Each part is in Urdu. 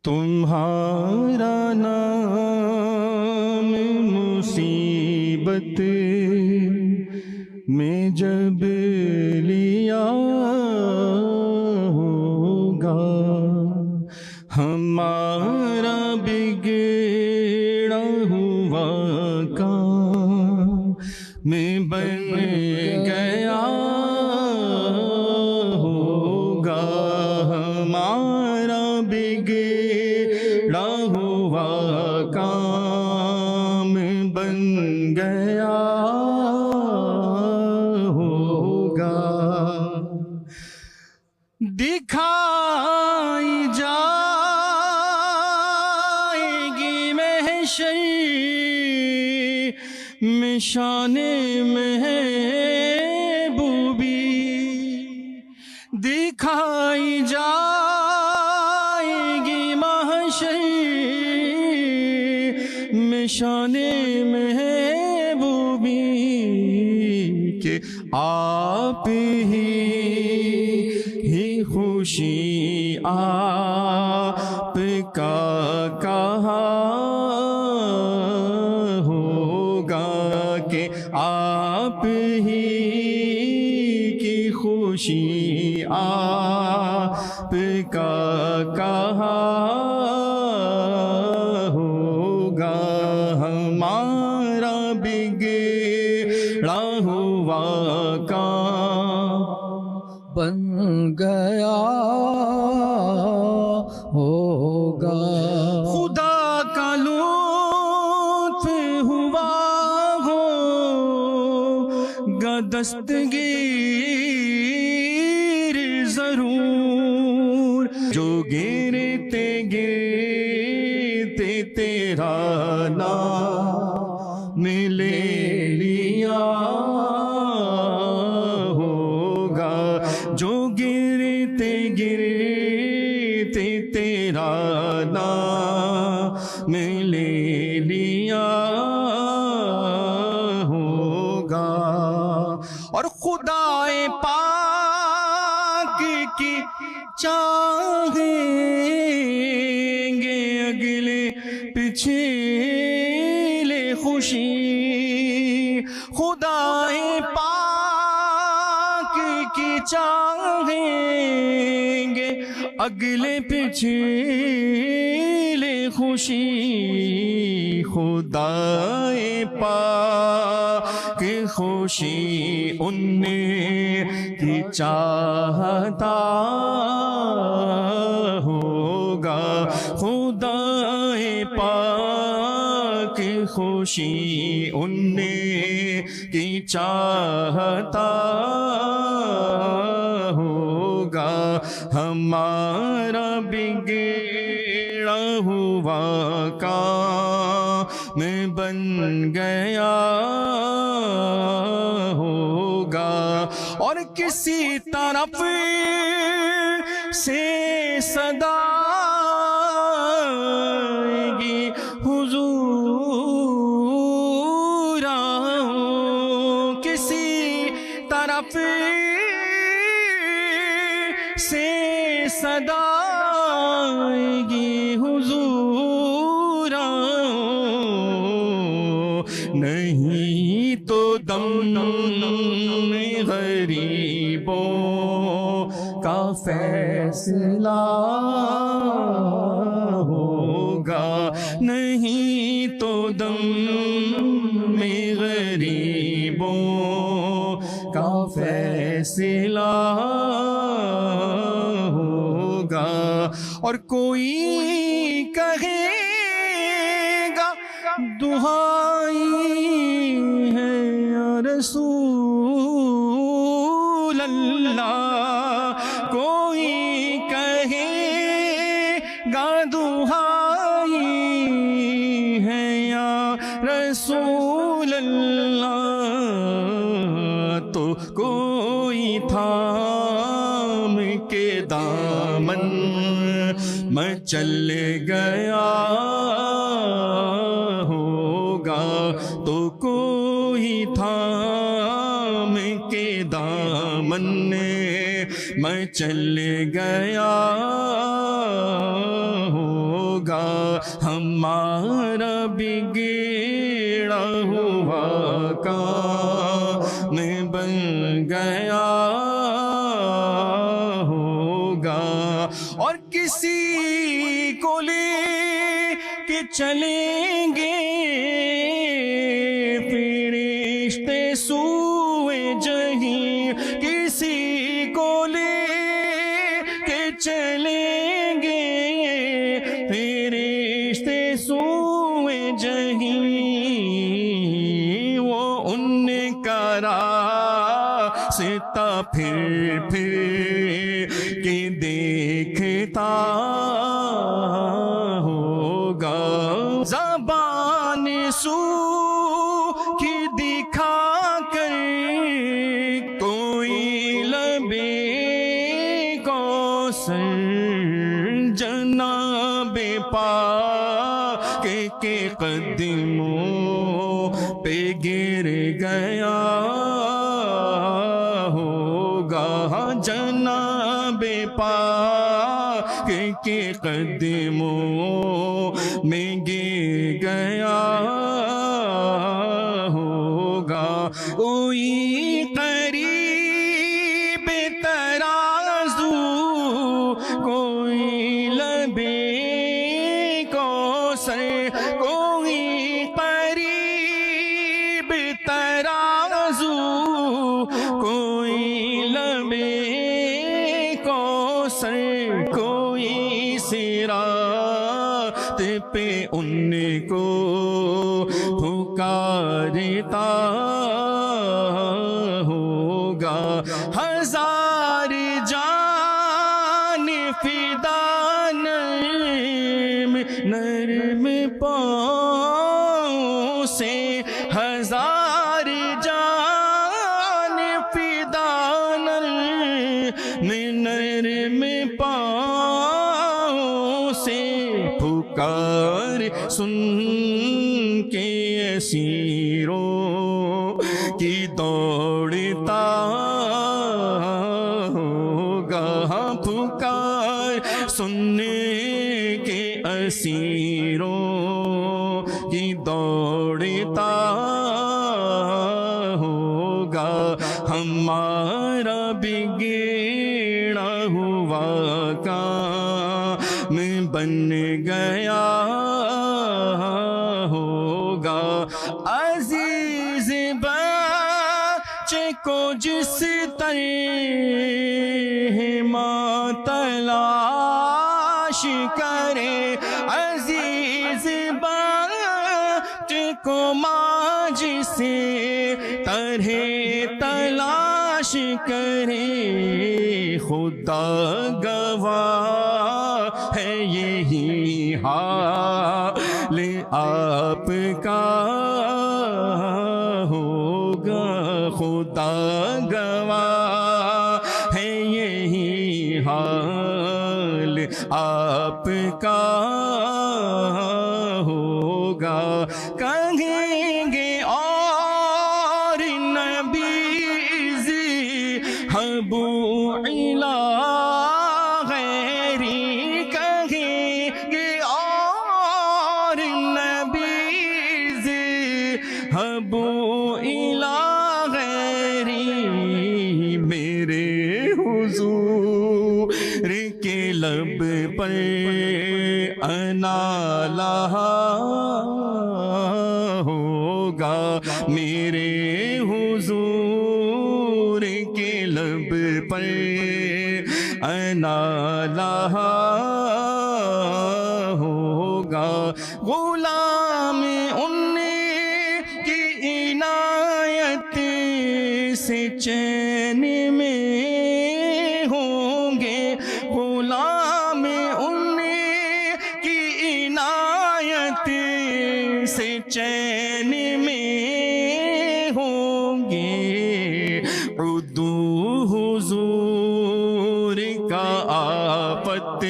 تمہارا نام مصیبت میں جب لیا ہوگا، ہمارا بگڑا ہوا کام میں بن گیا ہوگا، ہمارا بگڑا ہوا کام بن گیا ہوگا، دکھائی جائے گی محشر میں شان محبوبی، دکھائی جائے گی محشر میں شان محبوبی کہ آپ ہی خوشی آپ کا کہا ہوگا، کہ آپ ہی کی خوشی آپ کا کہا ہوگا، ہمارا بگڑا ہوا کام بن گیا ہوگا، خدا کا لطف ہوا ہوگا دستگیر ضرور، جو گرتے گرتے تیرا نام لے لیا ہوگا، جو گرتے گرتے تیرا نام لے لیا ہوگا، اور خدا پاک کی چاہیں گے اگلے پچھلے خوشی، خدا پاک کی چاہیں گے اگلے پچھلے خوشی، خدا پاک خوشی ان کی چاہتا ہوگا، خدا پاک خوشی ان کی چاہتا ہوگا، ہمارا بگڑا ہوا کام بن گیا ہوگا، اور کسی طرف سے صدا آئے گی حضور آؤ، کسی طرف سے صدا آئے گی حضور آؤ، نہیں تو دم غریبوں کا فیصلہ ہوگا، نہیں تو دم غریبوں کا فیصلہ ہوگا، اور کوئی کہے گا دہائی ہے یا رسول اللہ، کوئی کہے گا دہائی ہے یا رسول اللہ، تو کوئی تھام کے دامن مچل گیا ہوگا، تو کوئی تھام کے دامن مچل گیا ہوگا ہمارا بگڑا ہوا کام بن گیا ہوگا اور کسی کو لے کے چلیں گے فرشتے سوئے جہیم کسی کو لے کے چلیں گے فرشتے سوئے جہیم وہ ان کا راستہ پھر کے دیکھتا ہوگا زبان سوکھی دکھا کر کوئی لبے کوثر جناب پاک کے قدموں پہ گر گیا ہوگا جناب پاک کے قدموں میں گر گیا ہوگا کوئی قریب ترازو کوئی لبے کوثر کوئی قریب ترازو کوئی لبے کوثر کوئی صراط پہ ان کو پکارتا ہوگا ہزار جان فدا نرم پاؤں سے ہزار جان فدا نرم پاؤں سے پکار سن کے اسیروں کی دوڑتا ہوگا پکار سننے کے اسیروں کی دوڑتا ہوگا ہمارا بگڑا ہوا کام بن گیا ہوگا عزیز بچے کو جس طرح ماں تلاش کرے عزیز بچے کو ماں جس طرح تلاش کرے خدا گواہ ہے یہی حال آپ کا ہوگا خدا گواہ ہے یہی حال آپ کا ہوگا کہیں گے اور نبیز حبو الا غیری کہیں گے اور نبیز حبو الا غیری میرے حضور کے لب پر انا لہا ہوگا میرے حضور کے لب پر انا لہا ہوگا غلام ان کی عنایت سے چین میں ہوں گے غلام ان کی عنایت سے چین میں ہوں گے اردو حضور کا آفت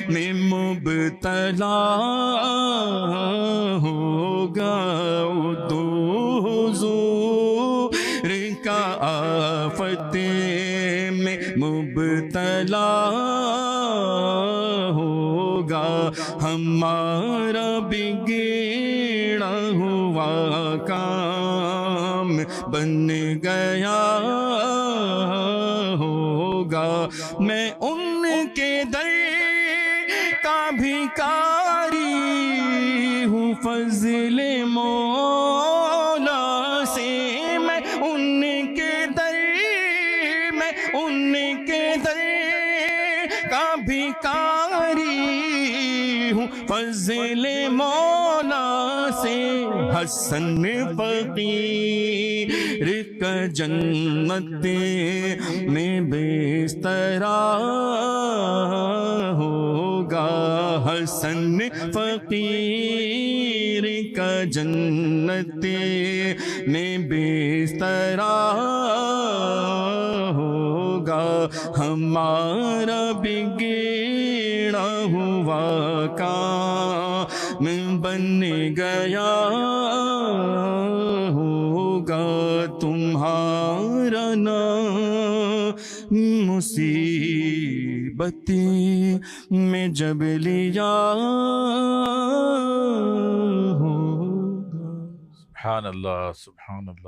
میں مبتلا ہوگا اردو حضور کا آفت میں مبتلا مبتلا ہوگا، ہمارا بگڑا ہوا کام بن گیا ہوگا۔ میں ان کے در کا بھکاری ہوں فضل مولا سے، میں ان کے در کا بھکاری ہوں فضل مولا سے۔ حسن فقیر کا جنت میں بستر ہوگا، حسن فقیر کا جنت میں بستر ہوگا، ہمارا بگڑا ہوا کام بن گیا ہوگا، تمہارا نام مصیبت میں جب لیا ہوگا۔ سبحان اللہ، سبحان اللہ۔